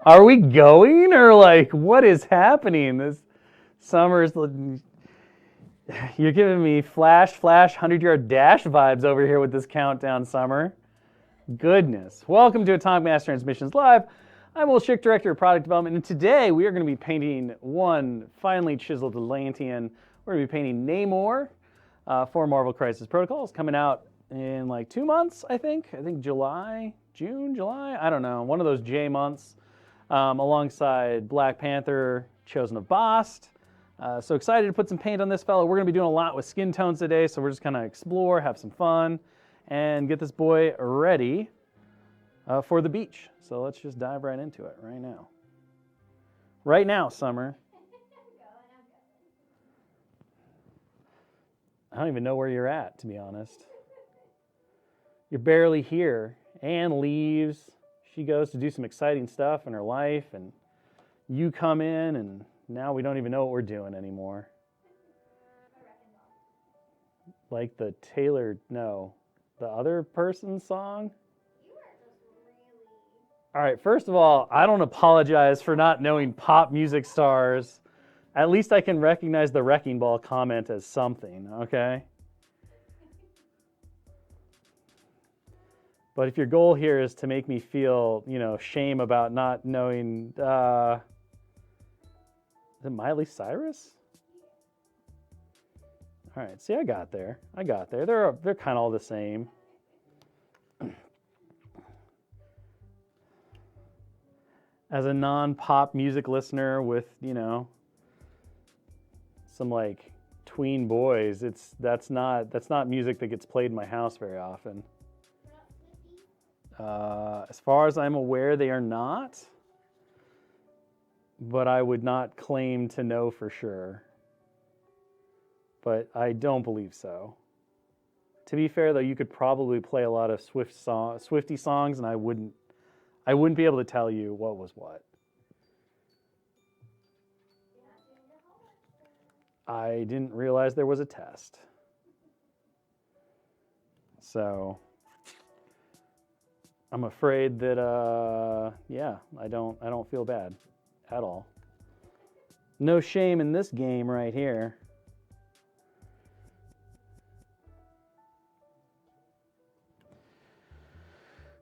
Are we going or like what is happening? This summer's you're giving me flash 100-yard dash vibes over here with this countdown, Summer. Goodness. Welcome to Atomic Mass Transmissions Live. I'm Will Schick, Director of Product Development, and today we are going to be painting one finely chiseled Atlantean. We're going to be painting Namor for Marvel Crisis Protocols, coming out in like 2 months, I think. I think June, July, I don't know, one of those J months, alongside Black Panther, Chosen of Bast. So excited to put some paint on this fellow. We're going to be doing a lot with skin tones today, so we're just going to explore, have some fun, and get this boy ready for the beach. So let's just dive right into it right now. Right now, Summer. I don't even know where you're at, to be honest. You're barely here. Anne leaves. She goes to do some exciting stuff in her life, and you come in, and now we don't even know what we're doing anymore. Like the the other person's song? All right, first of all, I don't apologize for not knowing pop music stars. At least I can recognize the Wrecking Ball comment as something, okay? But if your goal here is to make me feel, shame about not knowing, is it Miley Cyrus? All right, see, I got there. They're kind of all the same. As a non-pop music listener with, some like tween boys, that's not music that gets played in my house very often. As far as I'm aware, they are not, but I would not claim to know for sure. But I don't believe so. To be fair, though, you could probably play a lot of Swiftie songs, and I wouldn't be able to tell you what was what. I didn't realize there was a test. So I'm afraid that I don't feel bad at all. No shame in this game right here.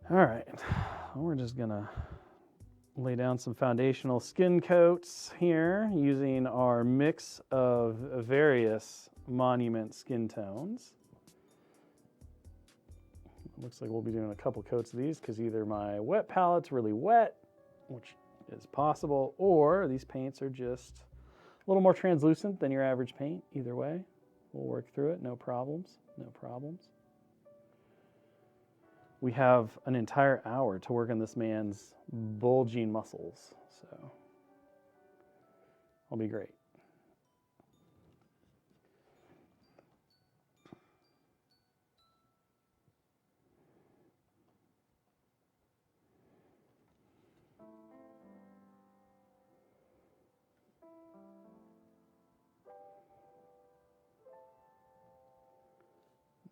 All right, we're just gonna lay down some foundational skin coats here using our mix of various monument skin tones. Looks like we'll be doing a couple coats of these because either my wet palette's really wet, which is possible, or these paints are just a little more translucent than your average paint. Either way, we'll work through it, no problems. We have an entire hour to work on this man's bulging muscles, so I'll be great.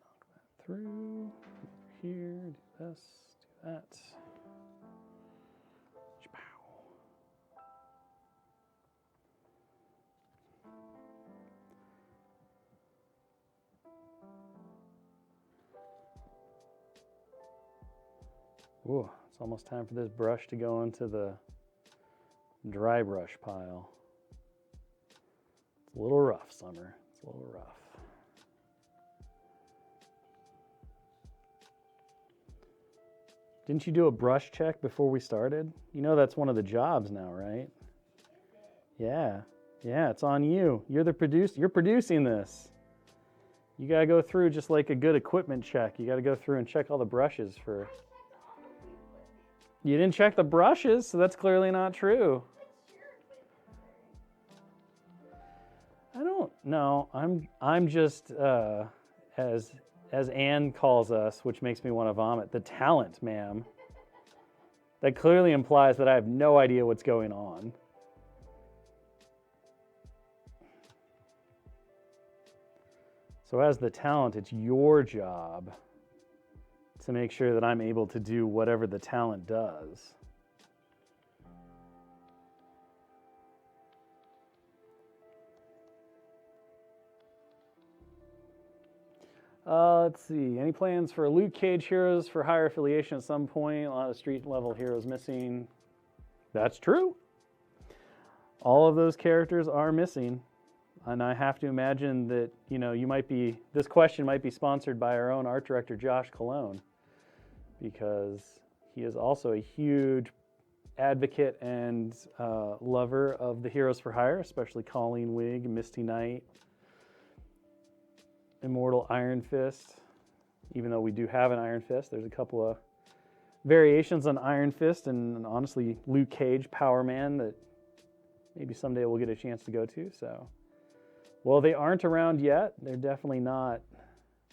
Knock that through. Here, do this, do that. Ooh, it's almost time for this brush to go into the dry brush pile. It's a little rough, Summer. It's a little rough. Didn't you do a brush check before we started? You know that's one of the jobs now, right? Yeah, it's on you. You're the producer. You're producing this. You gotta go through just like a good equipment check. You gotta go through and check all the brushes for. You didn't check the brushes, so that's clearly not true. I don't know. I'm just as Anne calls us, which makes me want to vomit, the talent, ma'am. That clearly implies that I have no idea what's going on. So as the talent, it's your job to make sure that I'm able to do whatever the talent does. Let's see. Any plans for Luke Cage heroes for higher affiliation at some point? A lot of street level heroes missing. That's true. All of those characters are missing. And I have to imagine that, this question might be sponsored by our own art director, Josh Colon, because he is also a huge advocate and lover of the heroes for hire, especially Colleen Wig, Misty Knight, Immortal Iron Fist. Even though we do have an Iron Fist, there's a couple of variations on Iron Fist and honestly Luke Cage, Power Man, that maybe someday we'll get a chance to go to. So, well, they aren't around yet. They're definitely not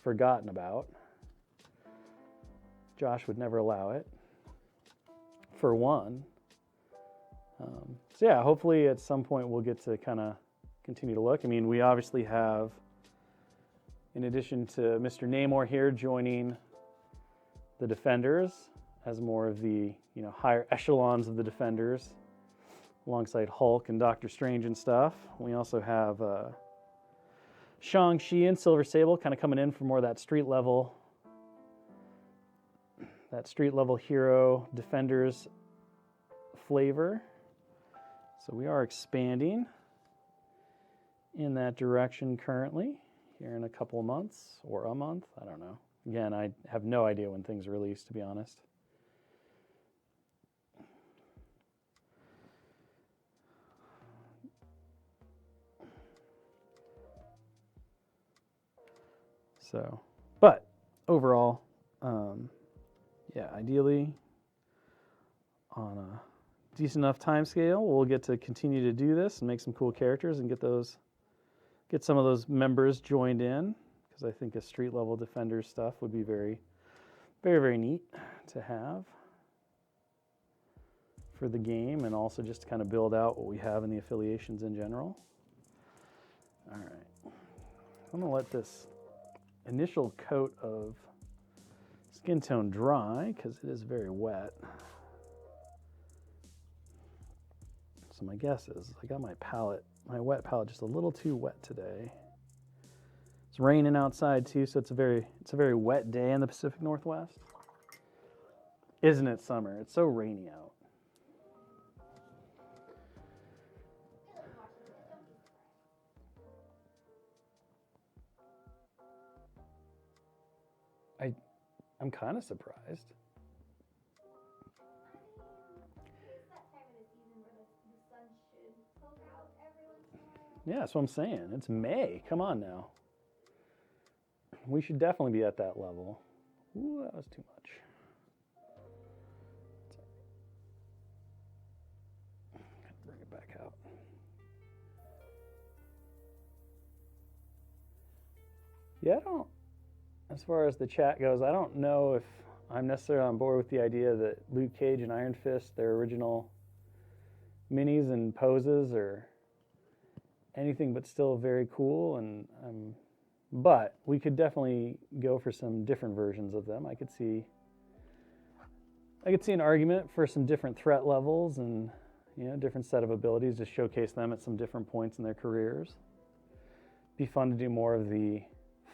forgotten about. Josh would never allow it, for one. So yeah, hopefully at some point we'll get to kind of continue to look. I mean, we obviously have, in addition to Mr. Namor here joining the Defenders as more of the higher echelons of the Defenders, alongside Hulk and Doctor Strange and stuff. We also have Shang-Chi and Silver Sable kind of coming in for more of that street level hero Defenders flavor. So we are expanding in that direction currently here in a couple of months or a month. I don't know. Again, I have no idea when things release, to be honest. So, but overall, yeah, ideally on a decent enough time scale, we'll get to continue to do this and make some cool characters and get some of those members joined in, because I think a street level Defenders stuff would be very, very, very neat to have for the game, and also just to kind of build out what we have in the affiliations in general. All right, I'm gonna let this initial coat of skin tone dry because it is very wet. So my guess is I got my wet palette just a little too wet today. It's raining outside too, so it's a very wet day in the Pacific Northwest. Isn't it summer? It's so rainy out. I'm kind of surprised. Yeah, that's what I'm saying. It's May. Come on now. We should definitely be at that level. Ooh, that was too much. Bring it back out. Yeah, as far as the chat goes, I don't know if I'm necessarily on board with the idea that Luke Cage and Iron Fist, their original minis and poses, are anything but still very cool. But we could definitely go for some different versions of them. I could see an argument for some different threat levels and different set of abilities to showcase them at some different points in their careers. Be fun to do more of the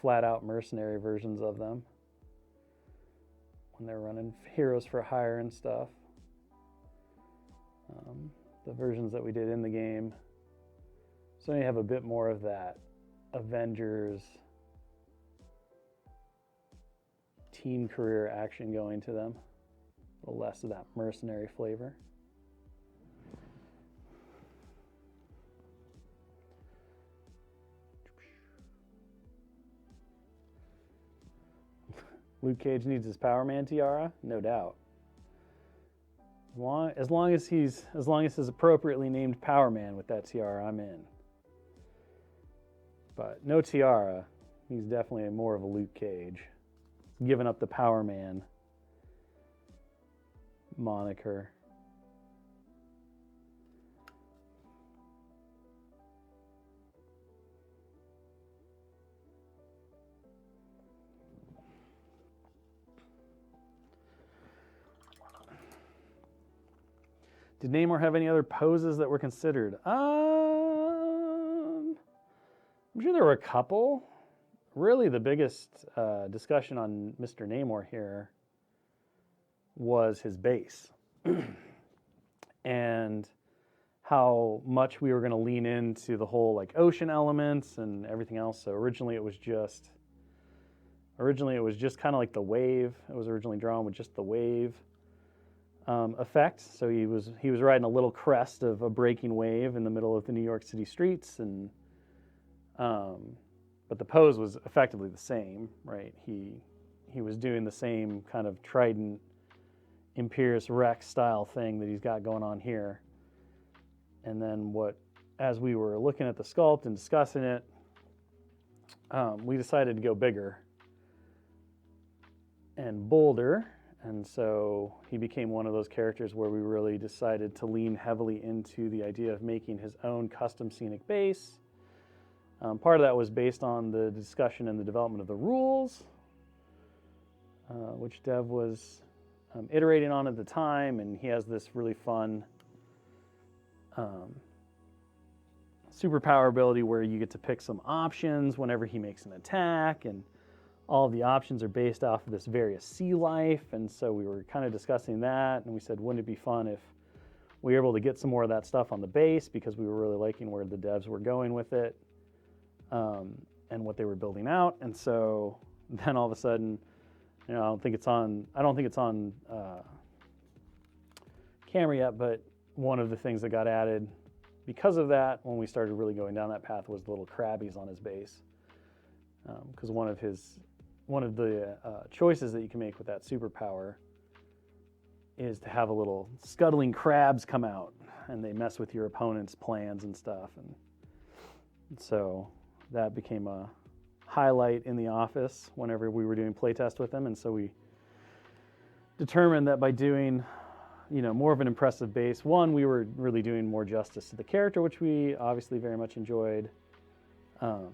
flat-out mercenary versions of them when they're running heroes for hire and stuff. The versions that we did in the game, so you have a bit more of that Avengers team career action going to them, a little less of that mercenary flavor. Luke Cage needs his Power Man tiara, no doubt. As long as he's appropriately named Power Man with that tiara, I'm in. But no tiara, he's definitely more of a Luke Cage. Giving up the Power Man moniker. Did Namor have any other poses that were considered? I'm sure there were a couple. really the biggest discussion on Mr. Namor here was his base and how much we were going to lean into the whole like ocean elements and everything else. So originally it was just kind of like the wave. It was originally drawn with just the wave effect. So he was riding a little crest of a breaking wave in the middle of the New York City streets, and but the pose was effectively the same, right? He was doing the same kind of Trident Imperious Rex style thing that he's got going on here. And then as we were looking at the sculpt and discussing it, we decided to go bigger and bolder. And so he became one of those characters where we really decided to lean heavily into the idea of making his own custom scenic base. Part of that was based on the discussion and the development of the rules, which Dev was iterating on at the time, and he has this really fun superpower ability where you get to pick some options whenever he makes an attack, and all of the options are based off of this various sea life. And so we were kind of discussing that, and we said, wouldn't it be fun if we were able to get some more of that stuff on the base, because we were really liking where the devs were going with it and what they were building out. And so then all of a sudden, I don't think it's on camera yet, but one of the things that got added because of that, when we started really going down that path, was the little crabbies on his base. Because one of the choices that you can make with that superpower is to have a little scuttling crabs come out, and they mess with your opponent's plans and stuff. And so that became a highlight in the office whenever we were doing playtest with them. And so we determined that by doing more of an impressive base, one, we were really doing more justice to the character, which we obviously very much enjoyed. And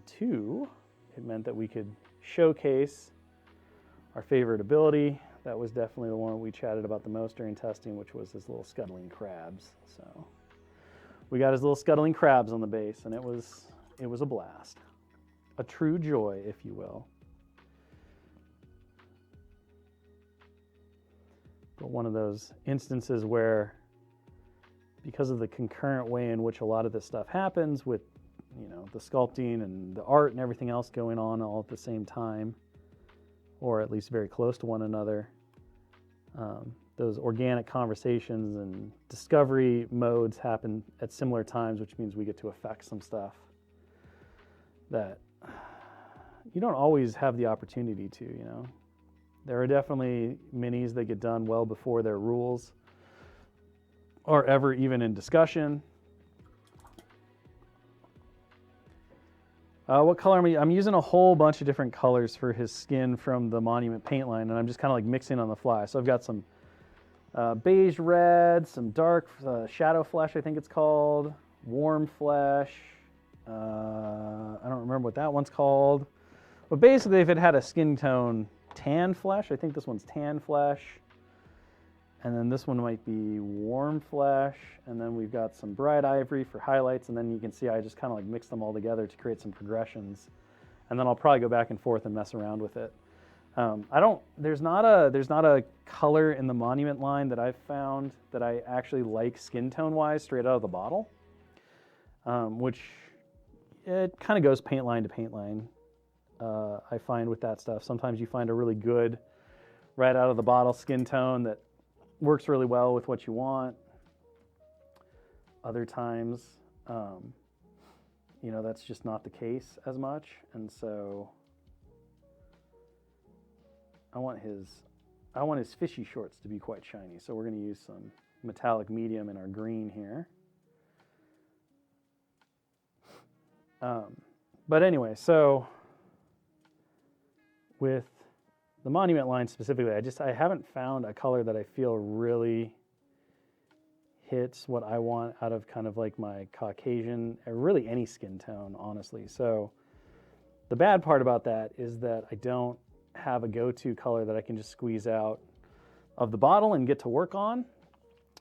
two, it meant that we could showcase our favorite ability. That was definitely the one we chatted about the most during testing, which was his little scuttling crabs. So we got his little scuttling crabs on the base, and it was a blast. A true joy, if you will. But one of those instances where, because of the concurrent way in which a lot of this stuff happens with, the sculpting and the art and everything else going on all at the same time, or at least very close to one another, those organic conversations and discovery modes happen at similar times, which means we get to affect some stuff that you don't always have the opportunity to, There are definitely minis that get done well before their rules are ever even in discussion. What color am I? I'm using a whole bunch of different colors for his skin from the Monument paint line, and I'm just kind of like mixing on the fly. So I've got some beige red, some dark shadow flesh, I think it's called, warm flesh. I don't remember what that one's called. But basically, if it had a skin tone tan flesh, I think this one's tan flesh. And then this one might be warm flesh. And then we've got some bright ivory for highlights. And then you can see I just kind of like mix them all together to create some progressions. And then I'll probably go back and forth and mess around with it. There's not a color in the Monument line that I've found that I actually like skin tone wise straight out of the bottle, which it kind of goes paint line to paint line. I find with that stuff, sometimes you find a really good right out of the bottle skin tone that works really well with what you want. Other times, that's just not the case as much. And so I want his fishy shorts to be quite shiny. So we're going to use some metallic medium in our green here. But anyway, so with the Monument line specifically, I haven't found a color that I feel really hits what I want out of kind of like my Caucasian, or really any skin tone, honestly. So the bad part about that is that I don't have a go-to color that I can just squeeze out of the bottle and get to work on.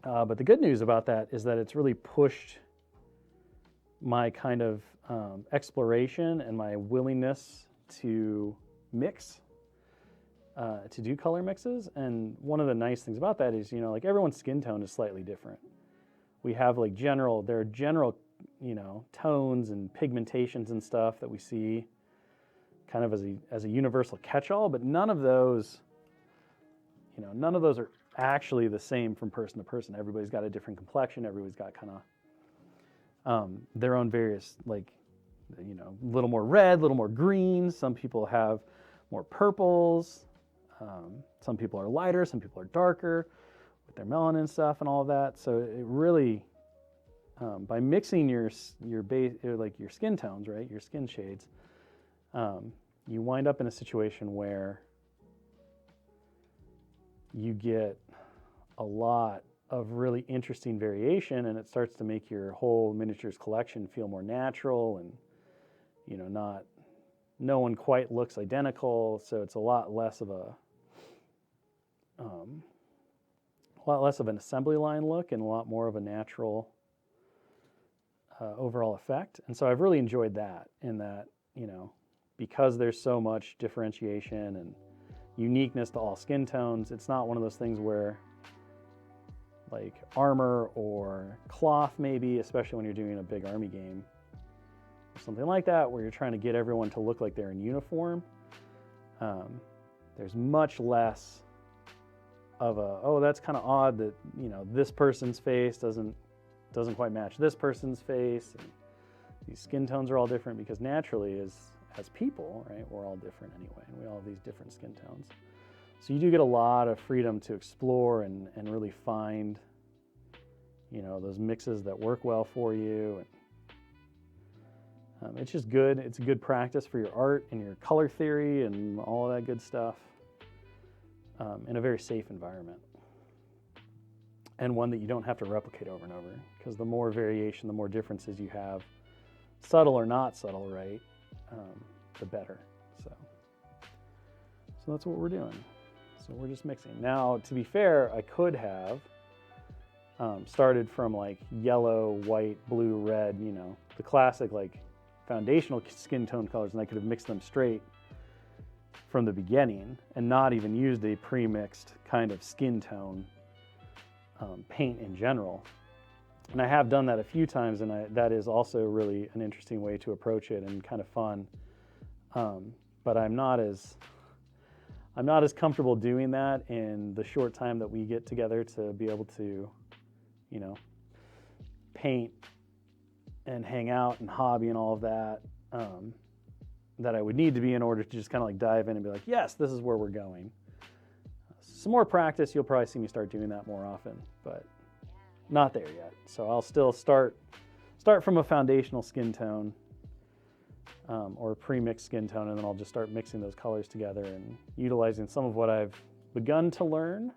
But the good news about that is that it's really pushed my kind of exploration and my willingness to mix, to do color mixes. And one of the nice things about that is, like everyone's skin tone is slightly different. We have like there are general, tones and pigmentations and stuff that we see kind of as a universal catch-all, but none of those are actually the same from person to person. Everybody's got a different complexion. Everybody's got kind of their own various, like, a little more red, a little more green. Some people have more purples. Some people are lighter. Some people are darker with their melanin stuff and all of that. So it really, by mixing your base, like your skin tones, right, your skin shades, you wind up in a situation where you get a lot of really interesting variation, and it starts to make your whole miniatures collection feel more natural, and no one quite looks identical. So it's a lot less of an assembly line look and a lot more of a natural overall effect. And so I've really enjoyed that, in that, because there's so much differentiation and uniqueness to all skin tones, it's not one of those things where, like armor or cloth maybe, especially when you're doing a big army game or something like that, where you're trying to get everyone to look like they're in uniform. There's much less of that's kind of odd that, this person's face doesn't quite match this person's face. And these skin tones are all different because naturally, as people, right, we're all different anyway, and we all have these different skin tones. So you do get a lot of freedom to explore and really find, those mixes that work well for you. And it's just good. It's a good practice for your art and your color theory and all of that good stuff, in a very safe environment. And one that you don't have to replicate over and over, because the more variation, the more differences you have, subtle or not subtle, right, the better. So that's what we're doing. So we're just mixing. Now, to be fair, I could have started from like yellow, white, blue, red, the classic like foundational skin tone colors, and I could have mixed them straight from the beginning and not even used a pre-mixed kind of skin tone paint in general. And I have done that a few times, and that is also really an interesting way to approach it and kind of fun. But I'm not as comfortable doing that in the short time that we get together to be able to, paint and hang out and hobby and all of that, that I would need to be in order to just kind of like dive in and be like, yes, this is where we're going. Some more practice, you'll probably see me start doing that more often, but not there yet. So I'll still start from a foundational skin tone, or a pre-mixed skin tone, and then I'll just start mixing those colors together and utilizing some of what I've begun to learn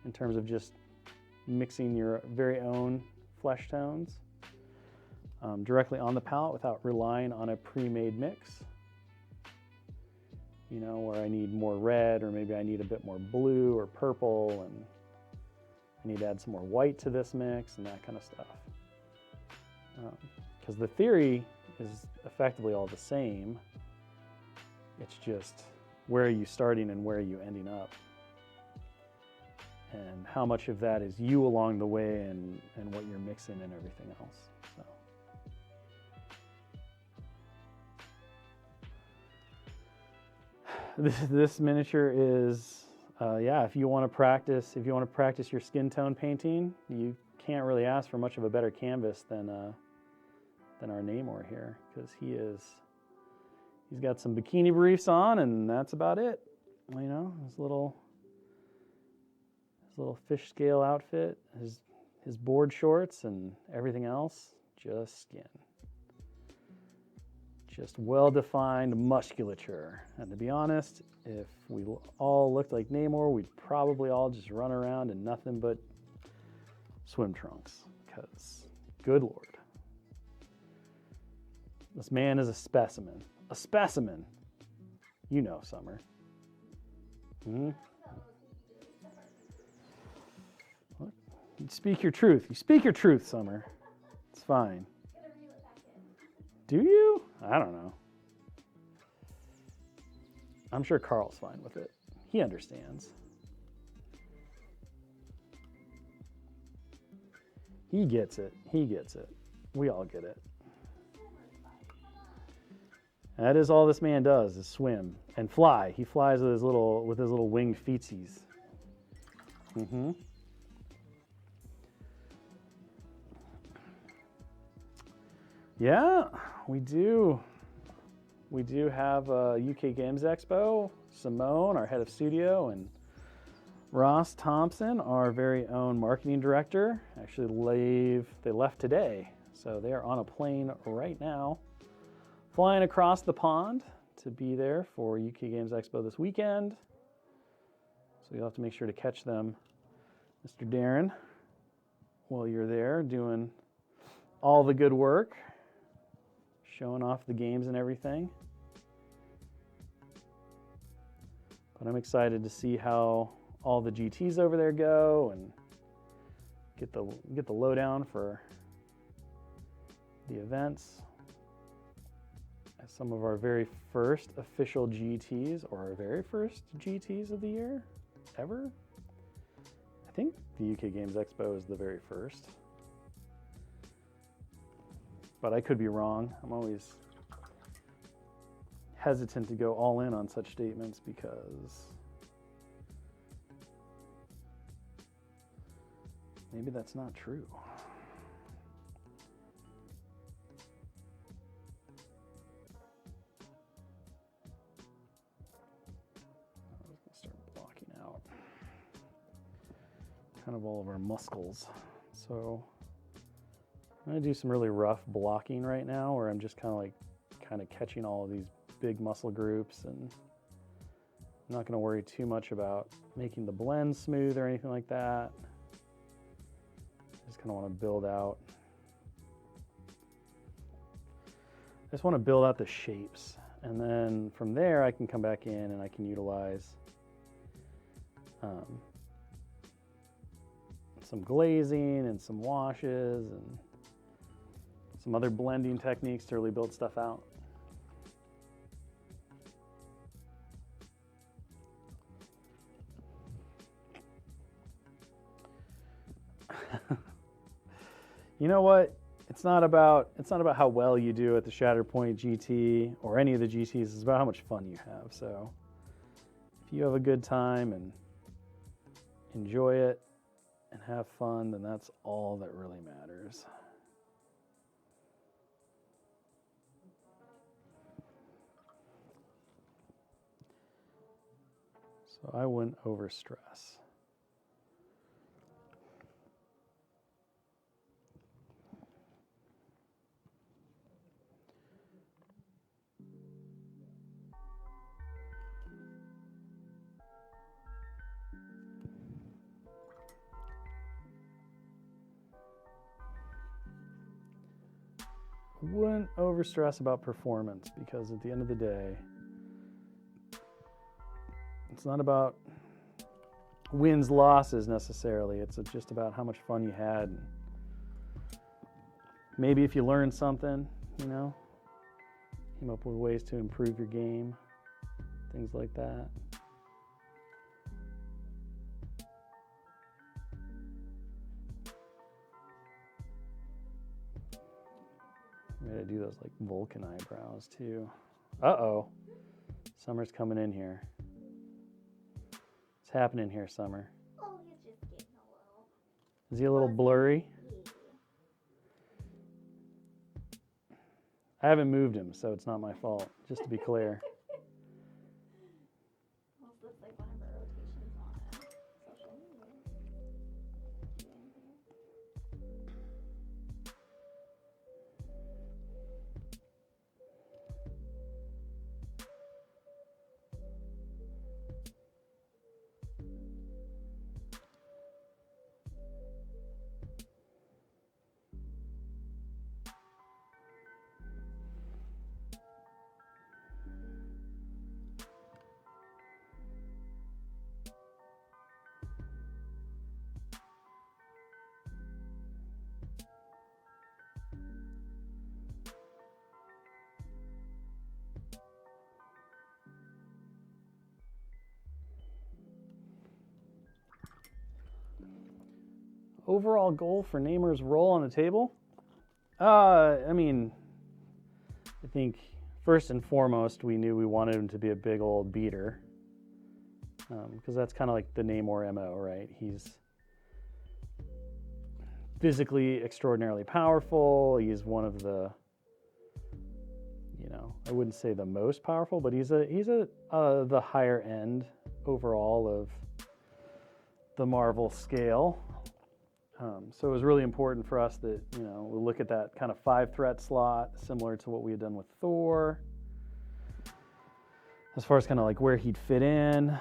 in terms of just mixing your very own flesh tones directly on the palette without relying on a pre-made mix. Where I need more red, or maybe I need a bit more blue or purple, and I need to add some more white to this mix and that kind of stuff. Because the theory is effectively all the same. It's just, where are you starting and where are you ending up? And how much of that is you along the way, and what you're mixing and everything else. So. This miniature is, if you want to practice your skin tone painting, you can't really ask for much of a better canvas than our Namor here, because he's got some bikini briefs on, and that's about it. His little fish scale outfit, his board shorts, and everything else, just skin. Just well-defined musculature. And to be honest, if we all looked like Namor, we'd probably all just run around in nothing but swim trunks, because good Lord. This man is a specimen. A specimen. Summer. What? You speak your truth. You speak your truth, Summer. It's fine. Do you? I don't know. I'm sure Carl's fine with it. He understands. He gets it. He gets it. We all get it. That is all this man does, is swim and fly. He flies with his little winged feetsies. Mm-hmm. Yeah, we do. We do have a UK Games Expo. Simone, our head of studio, and Ross Thompson, our very own marketing director, actually they left today. So they are on a plane right now, flying across the pond to be there for UK Games Expo this weekend. So you'll have to make sure to catch them, Mr. Darren, while you're there doing all the good work, showing off the games and everything. But I'm excited to see how all the GTs over there go and get the lowdown for the events. As some of our very first official GTs, or our very first GTs of the year ever. I think the UK Games Expo is the very first. But I could be wrong. I'm always hesitant to go all in on such statements because maybe that's not true. I was going to start blocking out kind of all of our muscles. So I'm going to do some really rough blocking right now where I'm just kind of catching all of these big muscle groups, and I'm not going to worry too much about making the blend smooth or anything like that. I just kind of want to build out. I just want to build out the shapes, and then from there I can come back in and I can utilize some glazing and some washes and some other blending techniques to really build stuff out. You know what? It's not about how well you do at the Shatterpoint GT or any of the GTs. It's about how much fun you have. So if you have a good time and enjoy it and have fun, then that's all that really matters. So I wouldn't overstress. Wouldn't overstress about performance, because at the end of the day, it's not about wins, losses necessarily. It's just about how much fun you had. Maybe if you learned something, you know, came up with ways to improve your game, things like that. I'm gonna do those like Vulcan eyebrows too. Uh-oh. Summer's coming in here. What's happening here, Summer? Oh, he's just getting a little. Is he a little blurry? I haven't moved him, so it's not my fault, just to be clear. Almost looks like one of our rotations on social media. overall goal for Namor's role on the table? I mean, I think first and foremost, we knew we wanted him to be a big old beater. Because that's kind of like the Namor MO, right? He's physically extraordinarily powerful. He's one of the, I wouldn't say the most powerful, but he's the higher end overall of the Marvel scale. So it was really important for us that, we look at that kind of 5-threat slot, similar to what we had done with Thor. As far as kind of like where he'd fit in,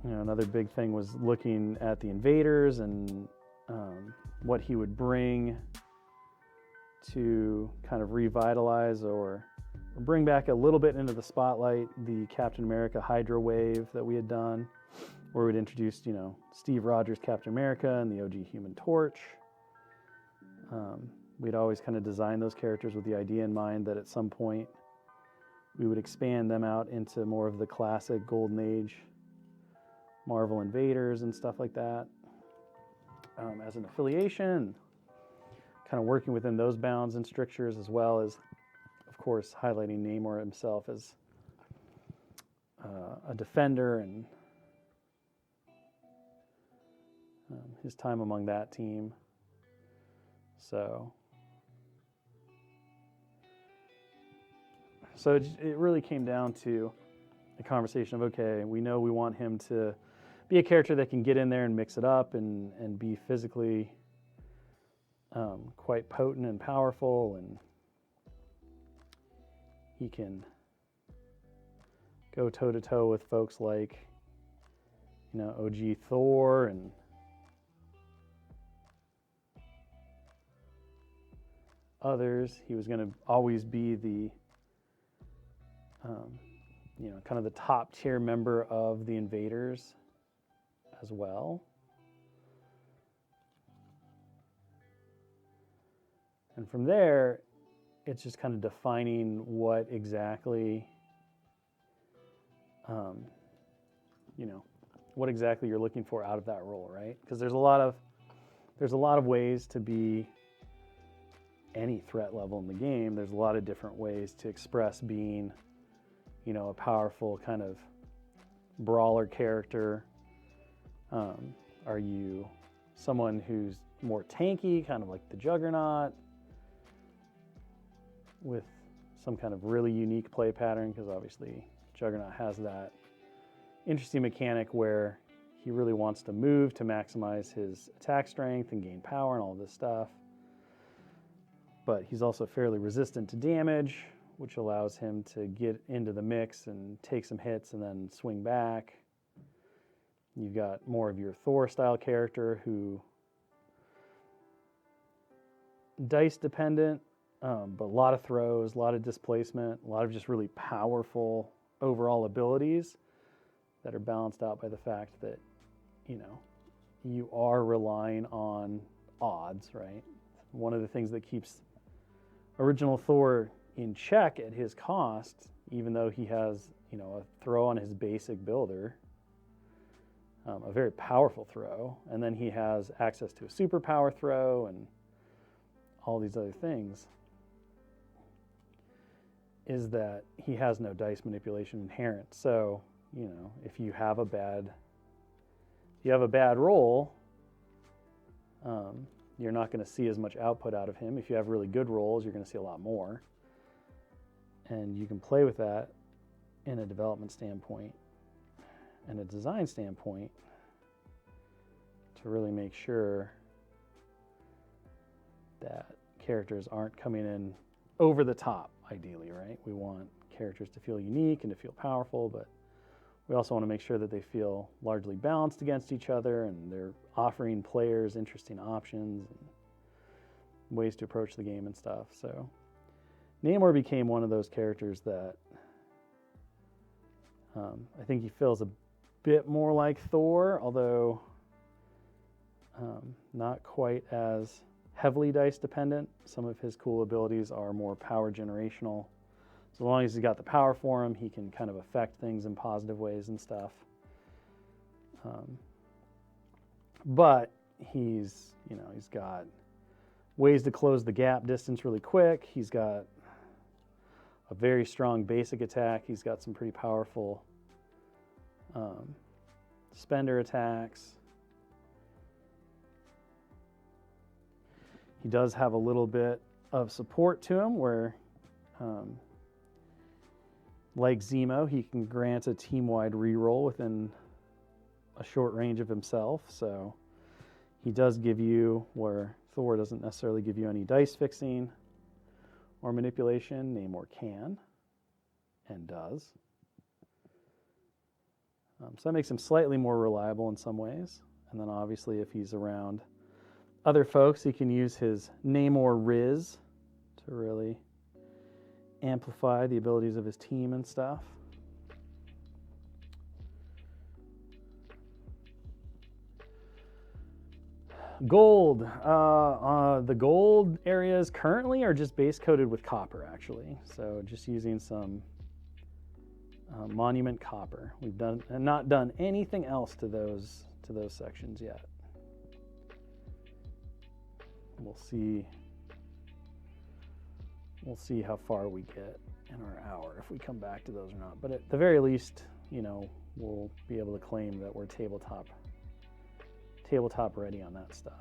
another big thing was looking at the invaders and what he would bring to kind of revitalize or bring back a little bit into the spotlight the Captain America Hydra wave that we had done, where we'd introduced, Steve Rogers Captain America and the OG Human Torch. We'd always kind of designed those characters with the idea in mind that at some point we would expand them out into more of the classic Golden Age Marvel invaders and stuff like that as an affiliation, kind of working within those bounds and strictures, as well as, of course, highlighting Namor himself as a defender and his time among that team. So it really came down to a conversation of, okay, we know we want him to be a character that can get in there and mix it up and be physically quite potent and powerful, and he can go toe-to-toe with folks like, OG Thor and others. He was going to always be the kind of the top tier member of the invaders as well. And from there, it's just kind of defining what exactly, what exactly you're looking for out of that role, right? Because there's a lot of ways to be any threat level in the game. There's a lot of different ways to express being, a powerful kind of brawler character. Are you someone who's more tanky, kind of like the Juggernaut, with some kind of really unique play pattern? Because obviously Juggernaut has that interesting mechanic where he really wants to move to maximize his attack strength and gain power and all this stuff. But he's also fairly resistant to damage, which allows him to get into the mix and take some hits and then swing back. You've got more of your Thor-style character who dice dependent, but a lot of throws, a lot of displacement, a lot of just really powerful overall abilities that are balanced out by the fact that, you are relying on odds, right? One of the things that keeps original Thor in check at his cost, even though he has, a throw on his basic builder, a very powerful throw, and then he has access to a superpower throw and all these other things, is that he has no dice manipulation inherent. So, if you have a bad roll, you're not going to see as much output out of him. If you have really good rolls, you're going to see a lot more. And you can play with that in a development standpoint and a design standpoint to really make sure that characters aren't coming in over the top, ideally, right? We want characters to feel unique and to feel powerful, but we also want to make sure that they feel largely balanced against each other and they're offering players interesting options and ways to approach the game and stuff. So Namor became one of those characters that I think he feels a bit more like Thor, although not quite as heavily dice dependent. Some of his cool abilities are more power generational. So as long as he's got the power for him, he can kind of affect things in positive ways and stuff. But he's got ways to close the gap distance really quick. He's got a very strong basic attack. He's got some pretty powerful spender attacks. He does have a little bit of support to him where, like Zemo, he can grant a team-wide reroll within a short range of himself. So he does give you, where Thor doesn't necessarily give you any dice fixing or manipulation, Namor can and does. So that makes him slightly more reliable in some ways. And then obviously if he's around other folks, he can use his Namor Riz to really amplify the abilities of his team and stuff. Gold. The gold areas currently are just base coated with copper, actually. So just using some monument copper. We've not done anything else to those sections yet. We'll see how far we get in our hour if we come back to those or not. But at the very least, we'll be able to claim that we're tabletop ready on that stuff.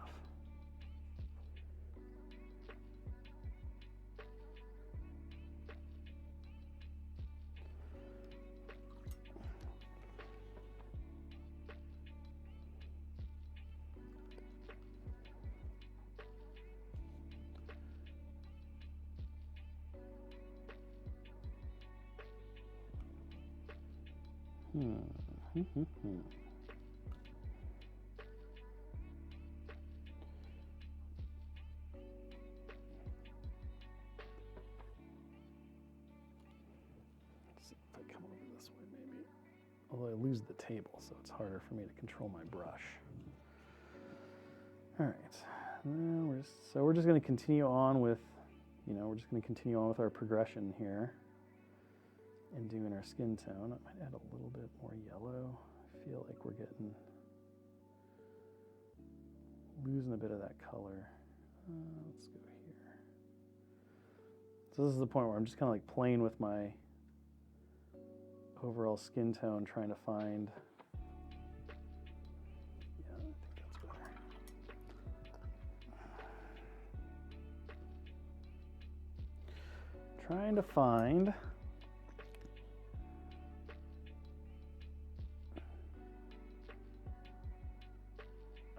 Although I lose the table, so it's harder for me to control my brush. All right, so we're just going to continue on with, our progression here and doing our skin tone. I might add a little bit more yellow. I feel like we're losing a bit of that color. Let's go here. So this is the point where I'm just kind of like playing with my overall skin tone, trying to find, I think that's better. Trying to find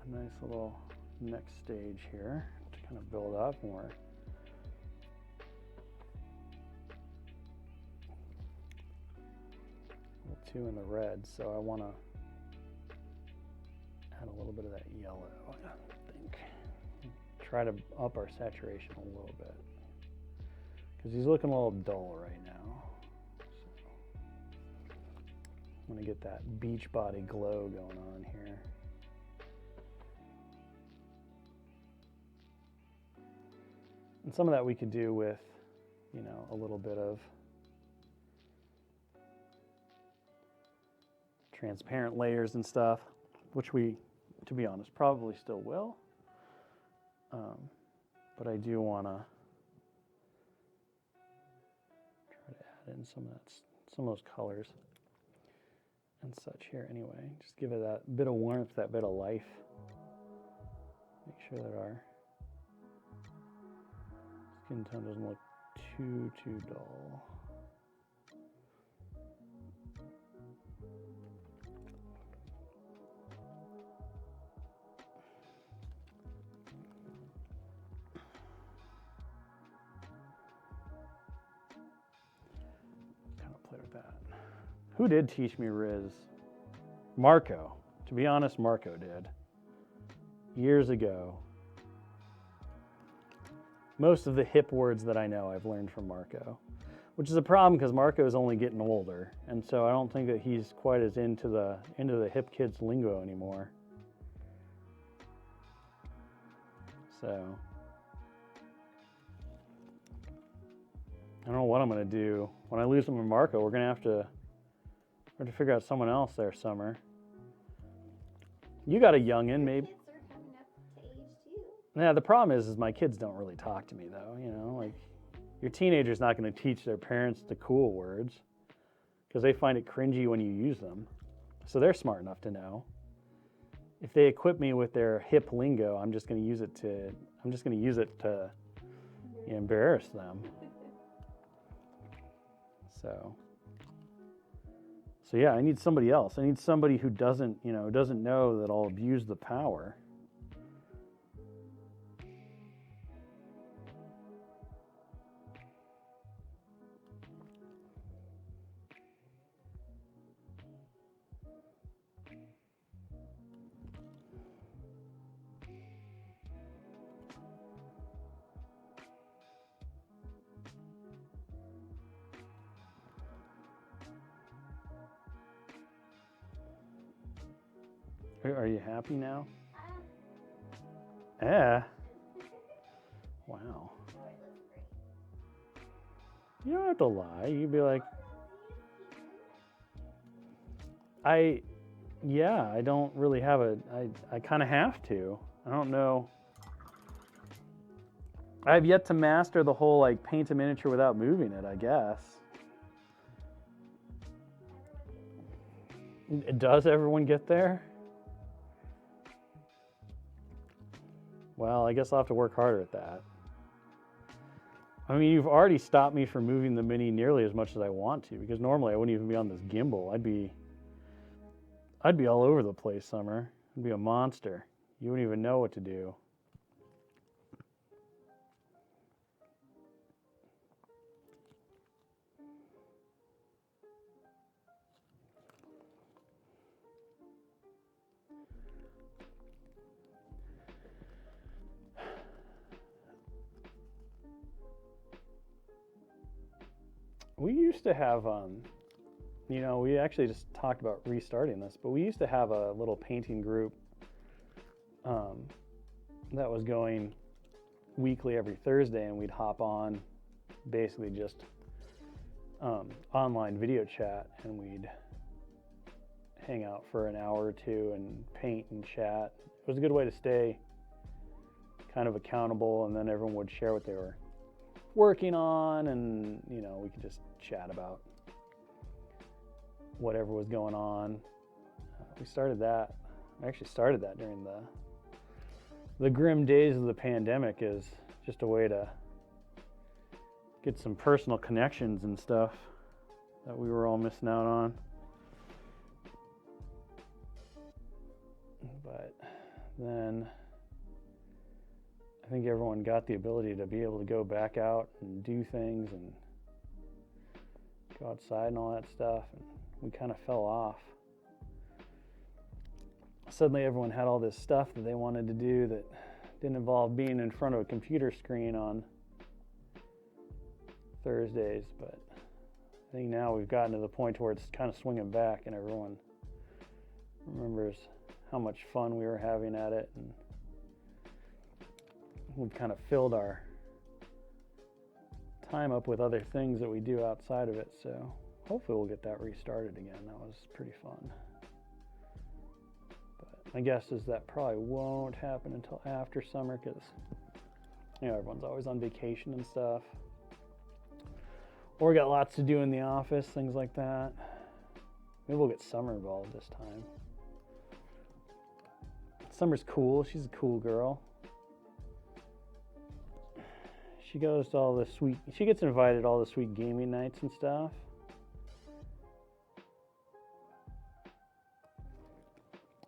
a nice little next stage here to kind of build up more. Two in the red, so I want to add a little bit of that yellow, I think. Try to up our saturation a little bit because he's looking a little dull right now. So I'm going to get that beach body glow going on here. And some of that we could do with, a little bit of transparent layers and stuff, which we, to be honest, probably still will. But I do want to try to add in some of those colors and such here anyway. Just give it that bit of warmth, that bit of life. Make sure that our skin tone doesn't look too dull. Who did teach me Riz? Marco. To be honest, Marco did. Years ago. Most of the hip words that I know I've learned from Marco, which is a problem because Marco is only getting older, and so I don't think that he's quite as into the hip kids lingo anymore. So I don't know what I'm gonna do when I lose him to Marco. We're gonna have to figure out someone else there, Summer. You got a youngin', maybe. Kids are coming up Yeah, the problem is my kids don't really talk to me though. You know, like your teenager's not going to teach their parents the cool words because they find it cringy when you use them. So they're smart enough to know. If they equip me with their hip lingo, I'm just going to use it to embarrass them. So yeah, I need somebody else. I need somebody who doesn't know that I'll abuse the power. Are you happy now? Yeah. Wow. You don't have to lie. You'd be like, I don't really have I kind of have to. I don't know. I've yet to master the whole like paint a miniature without moving it, I guess. Does everyone get there? Well, I guess I'll have to work harder at that. I mean, you've already stopped me from moving the Mini nearly as much as I want to, because normally I wouldn't even be on this gimbal. I'd be all over the place, Summer. I'd be a monster. You wouldn't even know what to do. We used to have, we actually just talked about restarting this, but we used to have a little painting group that was going weekly every Thursday, and we'd hop on basically just online video chat, and we'd hang out for an hour or two and paint and chat. It was a good way to stay kind of accountable, and then everyone would share what they were working on, and we could just chat about whatever was going on. We started that. I actually started that during the grim days of the pandemic, as just a way to get some personal connections and stuff that we were all missing out on. But then I think everyone got the ability to be able to go back out and do things and go outside and all that stuff, and we kind of fell off. Suddenly everyone had all this stuff that they wanted to do that didn't involve being in front of a computer screen on Thursdays, but I think now we've gotten to the point where it's kind of swinging back, and everyone remembers how much fun we were having at it, and we've kind of filled our time up with other things that we do outside of it, so hopefully we'll get that restarted again. That was pretty fun. But my guess is that probably won't happen until after summer, because everyone's always on vacation and stuff, or we got lots to do in the office, things like that. Maybe we'll get Summer involved this time. Summer's cool. She's a cool girl. She goes to she gets invited to all the sweet gaming nights and stuff.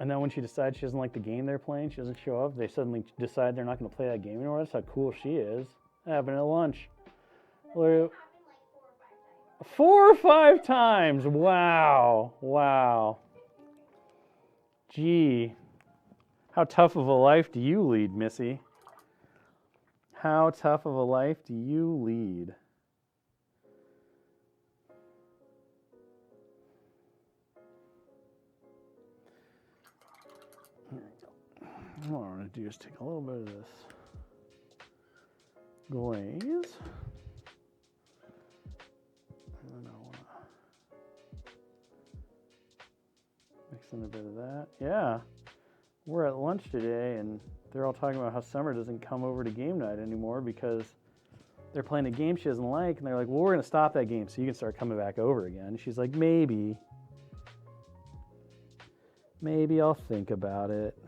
And then when she decides she doesn't like the game they're playing, she doesn't show up, they suddenly decide they're not going to play that game anymore. That's how cool she is. That happened at lunch. Four or five times. Wow. Gee. How tough of a life do you lead, Missy? How tough of a life do you lead? Here we go. What I want to do is take a little bit of this glaze. And then I want to mix in a bit of that. Yeah. We're at lunch today, and they're all talking about how Summer doesn't come over to game night anymore because they're playing a game she doesn't like, and they're like, well, we're going to stop that game so you can start coming back over again. And she's like, maybe I'll think about it.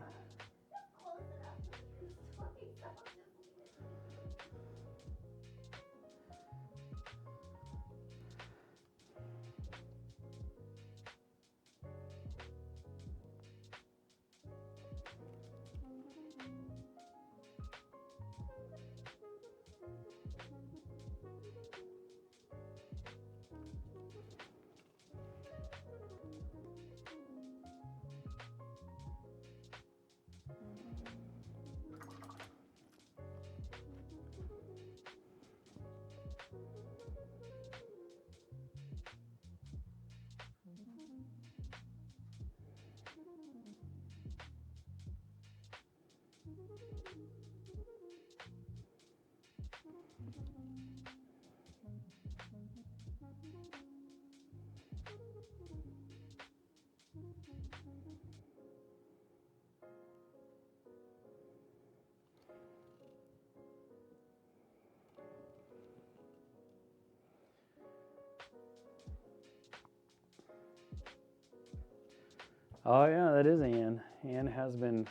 Oh yeah, that is Anne. Anne has been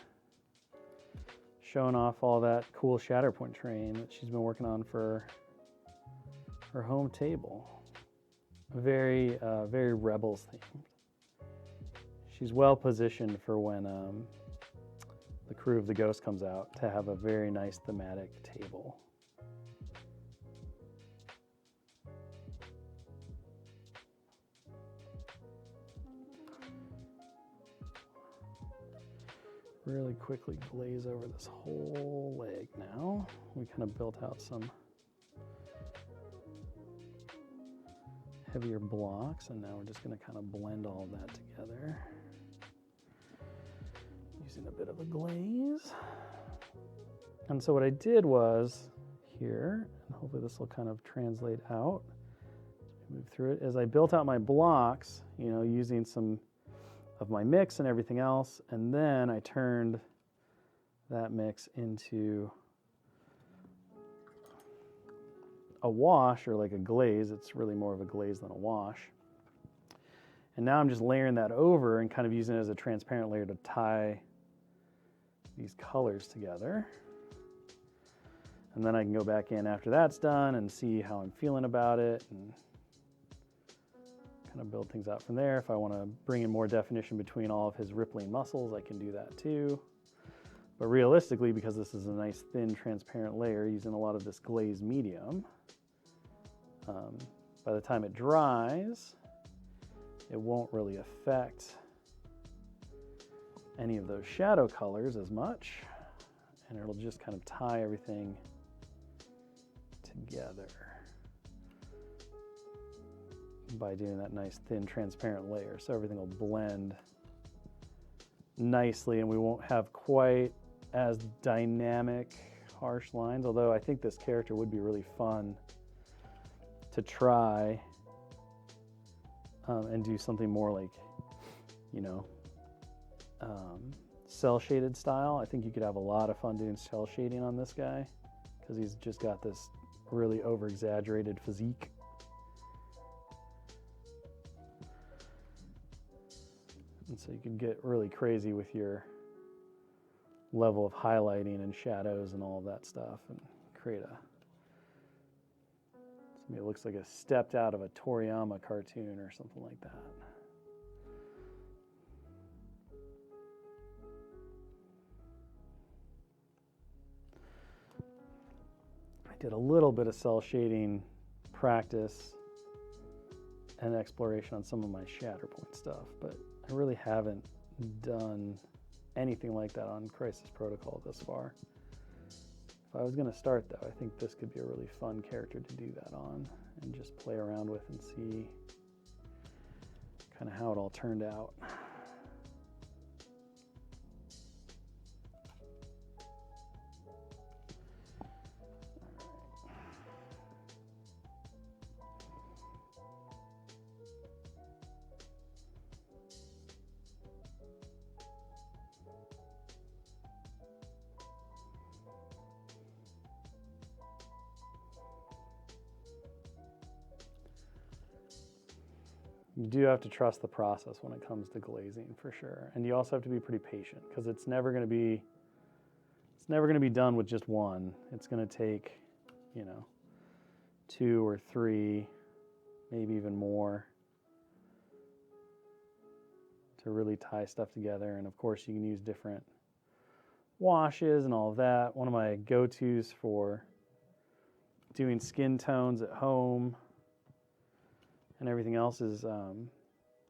showing off all that cool Shatterpoint terrain that she's been working on for her home table. Very, very Rebels themed. She's well positioned for when the crew of the Ghost comes out to have a very nice thematic table. Really quickly glaze over this whole leg now. We kind of built out some heavier blocks, and now we're just going to kind of blend all of that together using a bit of a glaze. And so what I did was here, and hopefully this will kind of translate out as we move through it, is I built out my blocks, you know, using some of my mix and everything else, and then I turned that mix into a wash, or like a glaze. It's really more of a glaze than a wash. And now I'm just layering that over and kind of using it as a transparent layer to tie these colors together. And then I can go back in after that's done and see how I'm feeling about it and kind of build things out from there. If I want to bring in more definition between all of his rippling muscles, I can do that too. But realistically, because this is a nice thin transparent layer using a lot of this glazed medium, by the time it dries, it won't really affect any of those shadow colors as much, and it'll just kind of tie everything together by doing that nice thin transparent layer. So everything will blend nicely and we won't have quite as dynamic, harsh lines, although I think this character would be really fun to try and do something more like, you know, cell shaded style. I think you could have a lot of fun doing cell shading on this guy because he's just got this really over exaggerated physique. And so you can get really crazy with your level of highlighting and shadows and all of that stuff and create a, it looks like a stepped out of a Toriyama cartoon or something like that. I did a little bit of cell shading practice and exploration on some of my Shatterpoint stuff, but I really haven't done anything like that on Crisis Protocol thus far. If I was going to start though, I think this could be a really fun character to do that on and just play around with and see kind of how it all turned out. you do have to trust the process when it comes to glazing for sure. And you also have to be pretty patient because it's never going to be done with just one. It's going to take, 2 or 3, maybe even more to really tie stuff together. And of course you can use different washes and all of that. One of my go-tos for doing skin tones at home and everything else is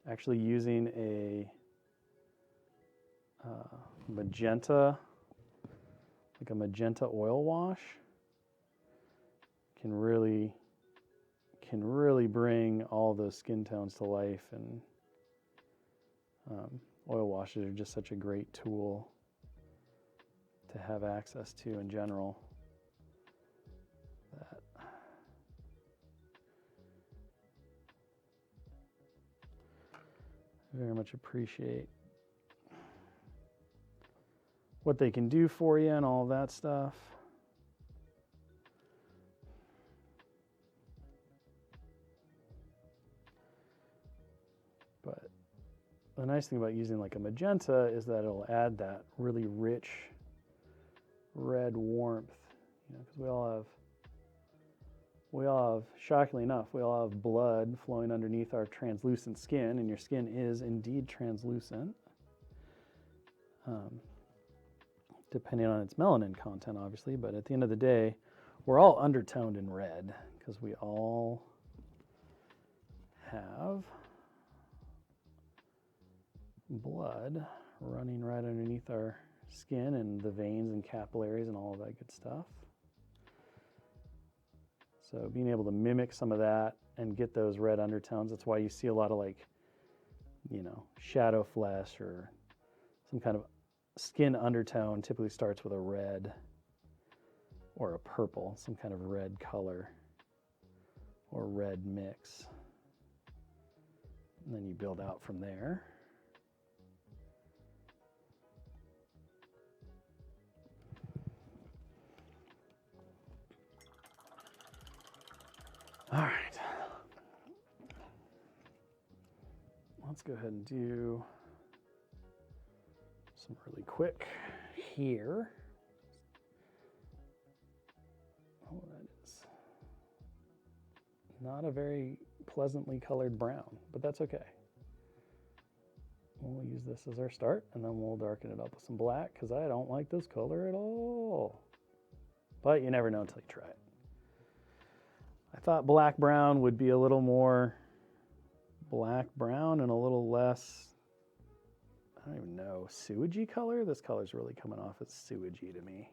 actually using a magenta oil wash. Can really bring all those skin tones to life, and oil washes are just such a great tool to have access to in general. That I very much appreciate what they can do for you and all that stuff. But the nice thing about using like a magenta is that it'll add that really rich red warmth, because we all have, shockingly enough, we all have blood flowing underneath our translucent skin, and your skin is indeed translucent, depending on its melanin content, obviously. But at the end of the day, we're all undertoned in red because we all have blood running right underneath our skin and the veins and capillaries and all of that good stuff. So being able to mimic some of that and get those red undertones, that's why you see a lot of shadow flesh or some kind of skin undertone typically starts with a red or a purple, some kind of red color or red mix. And then you build out from there. All right, let's go ahead and do some really quick here. Oh, that is not a very pleasantly colored brown, but that's okay. We'll use this as our start, and then we'll darken it up with some black because I don't like this color at all. But you never know until you try it. I thought black brown would be a little more black brown and a little less, I don't even know, sewagey color. This color's really coming off as sewagey to me.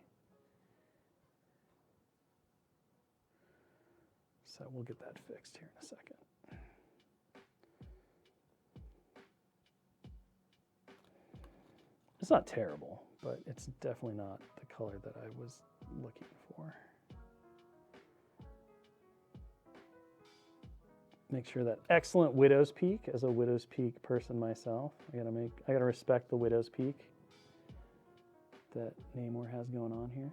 So we'll get that fixed here in a second. It's not terrible, but it's definitely not the color that I was looking for. Make sure that excellent widow's peak. As a widow's peak person myself, I gotta respect the widow's peak that Namor has going on here.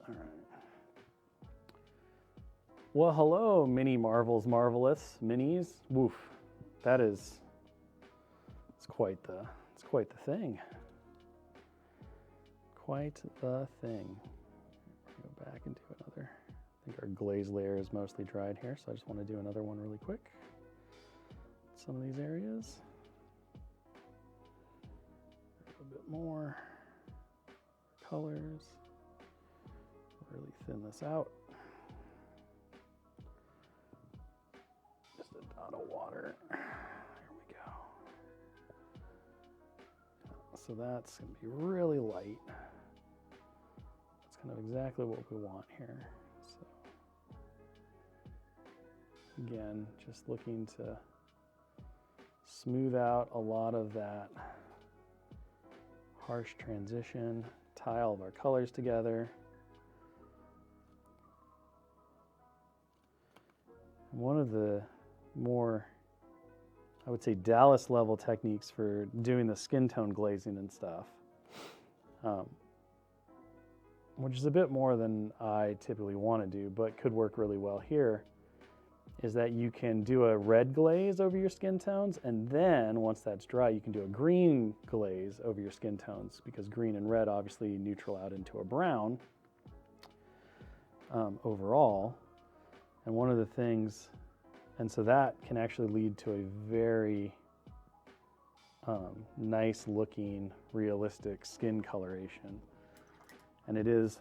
All right. Well, hello, Mini Marvels Marvelous Minis. Woof, it's quite the thing. Quite the thing. Go back and do another. I think our glaze layer is mostly dried here, so I just want to do another one really quick. Some of these areas. A little bit more colors. Really thin this out. Just a dot of water. There we go. So that's going to be really light. That's kind of exactly what we want here. So again, just looking to smooth out a lot of that harsh transition, tie all of our colors together. One of the more, I would say, Dallas level techniques for doing the skin tone glazing and stuff which is a bit more than I typically want to do, but could work really well here, is that you can do a red glaze over your skin tones, and then once that's dry, you can do a green glaze over your skin tones, because green and red obviously neutral out into a brown overall. And one of the things, and so that can actually lead to a very nice looking, realistic skin coloration. And it is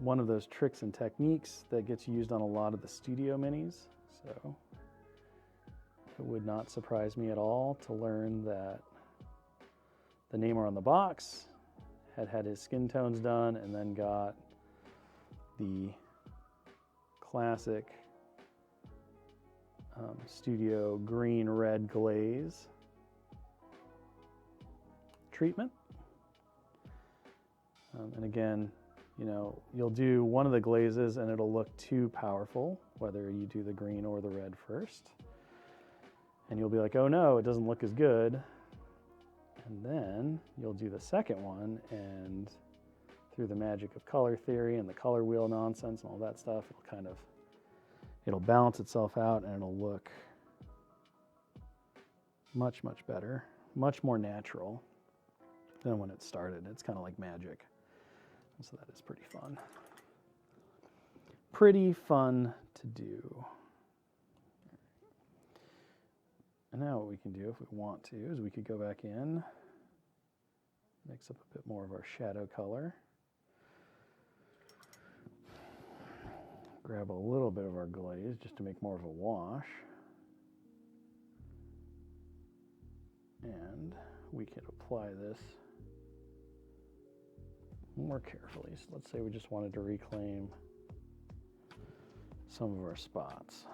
one of those tricks and techniques that gets used on a lot of the studio minis. So it would not surprise me at all to learn that the Namor on the box had his skin tones done and then got the classic studio green-red glaze treatment. And again, you know, you'll do one of the glazes and it'll look too powerful, whether you do the green or the red first. And you'll be like, oh no, it doesn't look as good. And then you'll do the second one, and through the magic of color theory and the color wheel nonsense and all that stuff, it'll balance itself out and it'll look much, much better, much more natural than when it started. It's kind of like magic. So that is pretty fun. Pretty fun to do. And now what we can do if we want to is we could go back in, mix up a bit more of our shadow color, grab a little bit of our glaze just to make more of a wash, and we can apply this more carefully. So let's say we just wanted to reclaim some of our spots.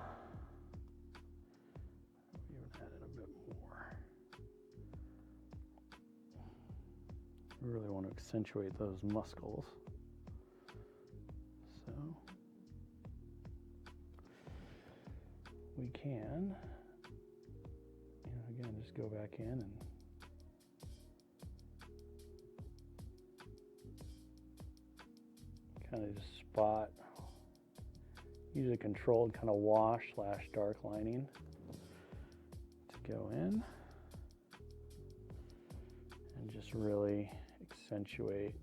Even add in a bit more. We really want to accentuate those muscles. So we can, again, just go back in and kind of just spot, use a controlled kind of wash / dark lining to go in and just really accentuate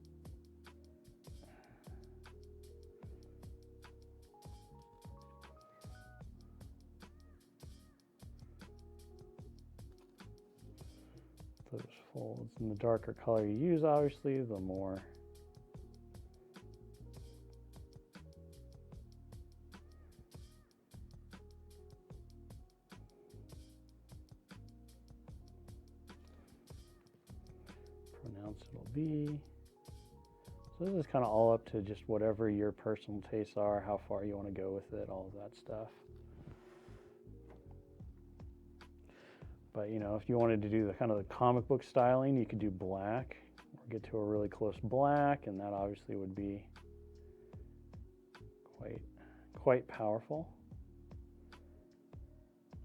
those folds. And the darker color you use, obviously, the more pronounced it'll be. So this is kind of all up to just whatever your personal tastes are, how far you want to go with it, all of that stuff. But you know, if you wanted to do the kind of the comic book styling, you could do black or get to a really close black, and that obviously would be quite powerful.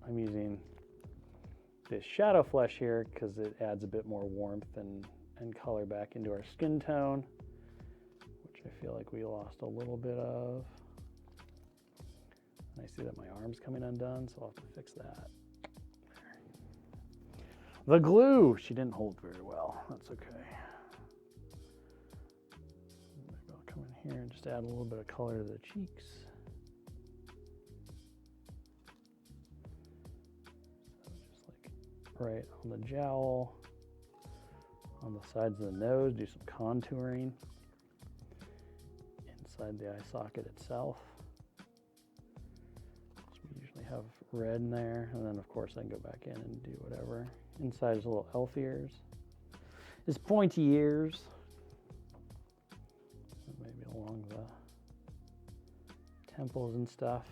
I'm using this shadow flesh here because it adds a bit more warmth and color back into our skin tone, which I feel like we lost a little bit of. And I see that my arm's coming undone, so I'll have to fix that. The glue, she didn't hold very well. That's okay. Maybe I'll come in here and just add a little bit of color to the cheeks. So just like right on the jowl, on the sides of the nose, do some contouring inside the eye socket itself. So we usually have red in there, and then of course I can go back in and do whatever. Inside is little elf ears, his pointy ears, and maybe along the temples and stuff.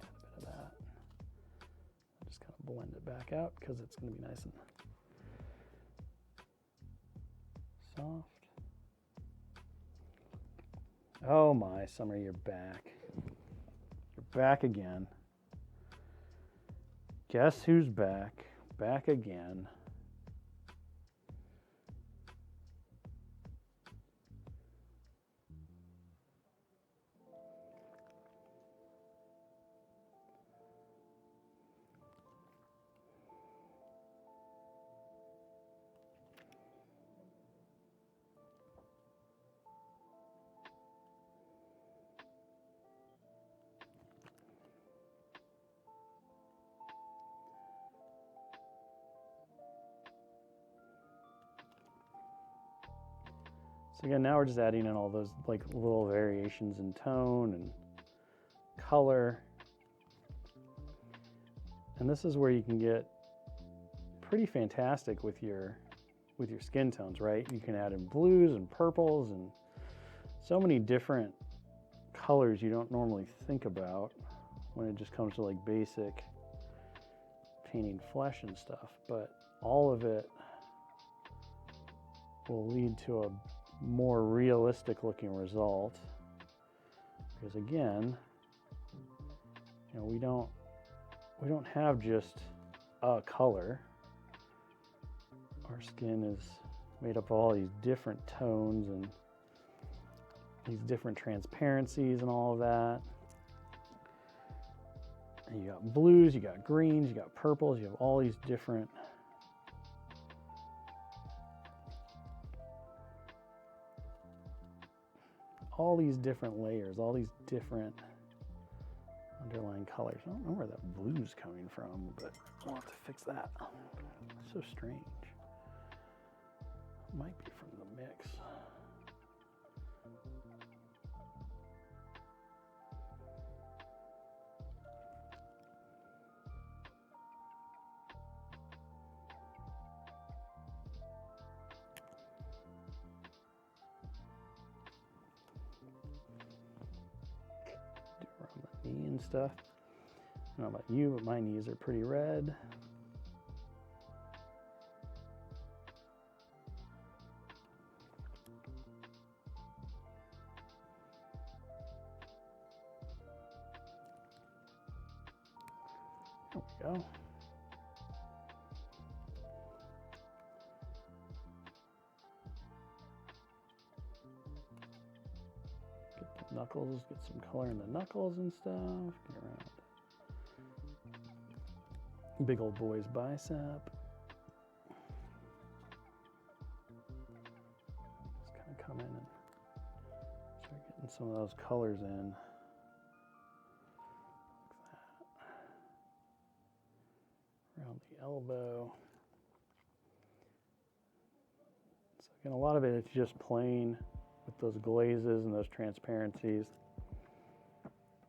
Add a bit of that. Just kind of blend it back out because it's going to be nice and soft. Oh my, Summer, you're back. You're back again. Guess who's back? Back again. So again, now we're just adding in all those like little variations in tone and color. And this is where you can get pretty fantastic with your skin tones, right? You can add in blues and purples and so many different colors you don't normally think about when it just comes to like basic painting flesh and stuff, but all of it will lead to a more realistic looking result, because again, you know, we don't have just a color. Our skin is made up of all these different tones and these different transparencies and all of that. And you got blues, you got greens, you got purples, you have all these different layers, all these different underlying colors. I don't know where that blue's coming from, but we'll have to fix that. It's so strange. It might be from the mix. Knee and stuff. I don't know about you, but my knees are pretty red. There we go. Knuckles, get some color in the knuckles and stuff. Get around. Big old boy's bicep. Just kind of come in and start getting some of those colors in. Like that. Around the elbow. So again, a lot of it is just plain with those glazes and those transparencies.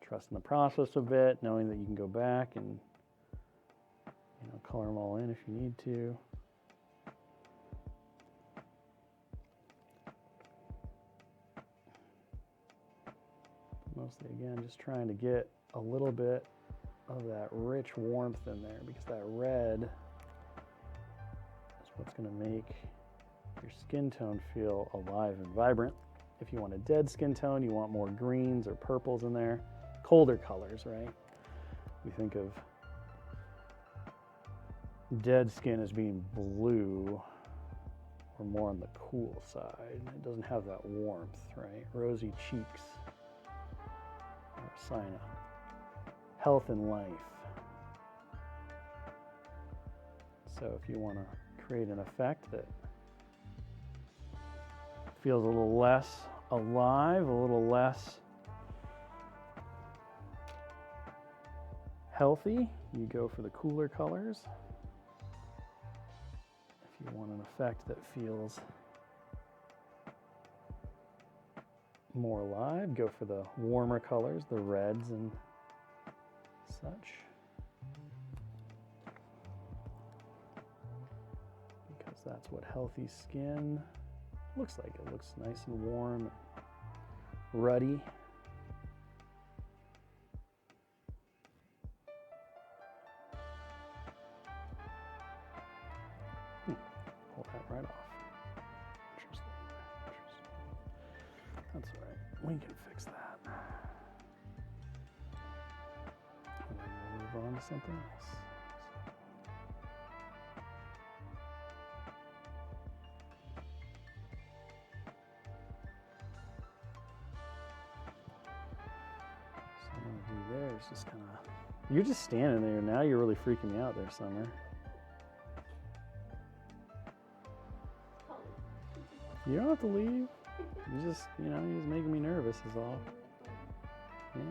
Trusting the process a bit, knowing that you can go back and, you know, color them all in if you need to. Mostly, again, just trying to get a little bit of that rich warmth in there, because that red is what's going to make your skin tone feel alive and vibrant. If you want a dead skin tone, you want more greens or purples in there. Colder colors, right? We think of dead skin as being blue or more on the cool side. It doesn't have that warmth, right? Rosy cheeks are a sign of health and life. So if you want to create an effect that feels a little less alive, a little less healthy, you go for the cooler colors. If you want an effect that feels more alive, go for the warmer colors, the reds and such. Because that's what healthy skin looks like. It looks nice and warm, ruddy. Pull that right off. Interesting. That's all right. We can fix that. And then we'll move on to something else. There, it's just kind of, you're just standing there now. You're really freaking me out there, Summer. You don't have to leave. You just, you know, you're just making me nervous is all. Yeah.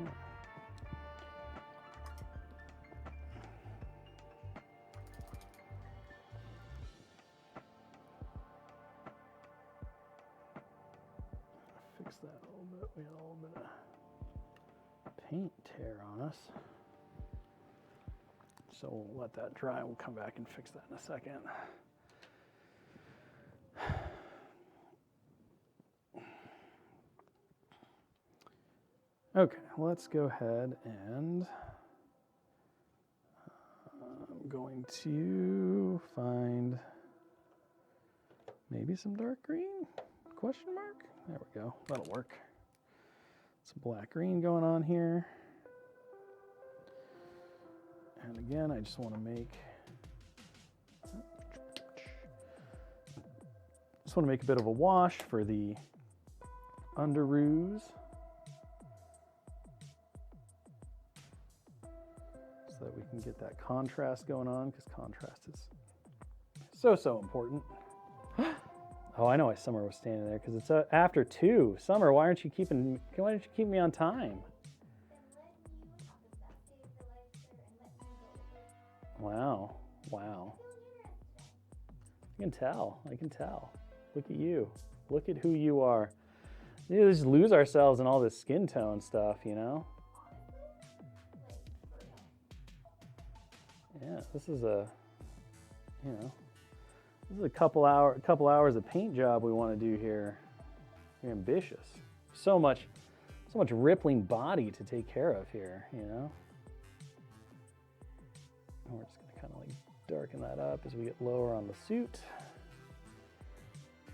we got a little bit of paint tear on us. So we'll let that dry. We'll come back and fix that in a second. Okay, let's go ahead and I'm going to find maybe some dark green, question mark? There we go, that'll work. Some black green going on here. And again, I just want to make a bit of a wash for the underoos. So that we can get that contrast going on, because contrast is so important. Oh, I know why Summer was standing there, because it's after 2. Summer, why don't you keep me on time? Wow. I can tell. Look at you. Look at who you are. We just lose ourselves in all this skin tone stuff, you know? Yeah, this is a couple hours of paint job we want to do here. You're ambitious. So much rippling body to take care of here, you know? And we're just going to kind of like darken that up as we get lower on the suit.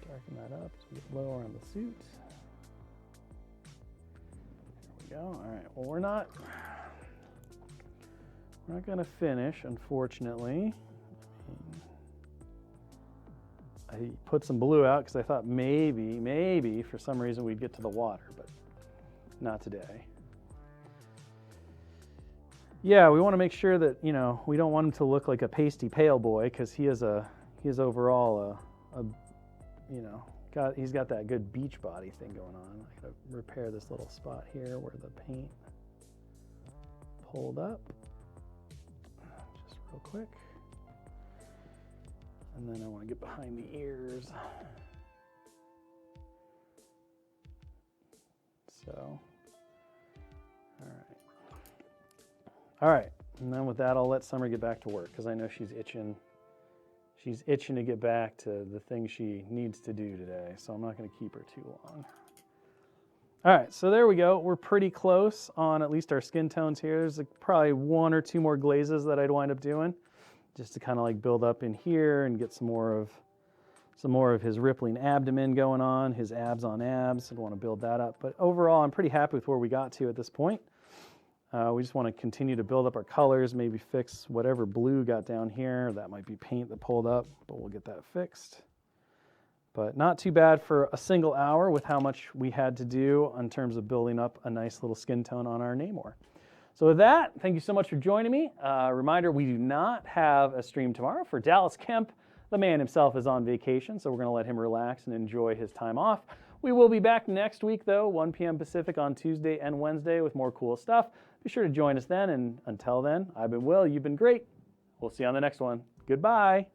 Darken that up as we get lower on the suit. There we go. All right. Well, we're not going to finish, unfortunately. I put some blue out because I thought maybe for some reason we'd get to the water, but not today. Yeah, we want to make sure that, you know, we don't want him to look like a pasty pale boy, because he is overall he's got that good beach body thing going on. I gotta repair this little spot here where the paint pulled up, just real quick. And then I want to get behind the ears. So, all right. And then with that, I'll let Summer get back to work, because I know she's itching. She's itching to get back to the thing she needs to do today. So I'm not going to keep her too long. All right, so there we go. We're pretty close on at least our skin tones here. There's probably 1 or 2 more glazes that I'd wind up doing, just to kind of like build up in here and get some more of his rippling abdomen going on, his abs on abs. I'd want to build that up. But overall, I'm pretty happy with where we got to at this point. We just want to continue to build up our colors, maybe fix whatever blue got down here. That might be paint that pulled up, but we'll get that fixed. But not too bad for a single hour with how much we had to do in terms of building up a nice little skin tone on our Namor. So with that, thank you so much for joining me. Reminder, we do not have a stream tomorrow for Dallas Kemp. The man himself is on vacation, so we're going to let him relax and enjoy his time off. We will be back next week, though, 1 p.m. Pacific on Tuesday and Wednesday with more cool stuff. Be sure to join us then, and until then, I've been Will, you've been great. We'll see you on the next one. Goodbye.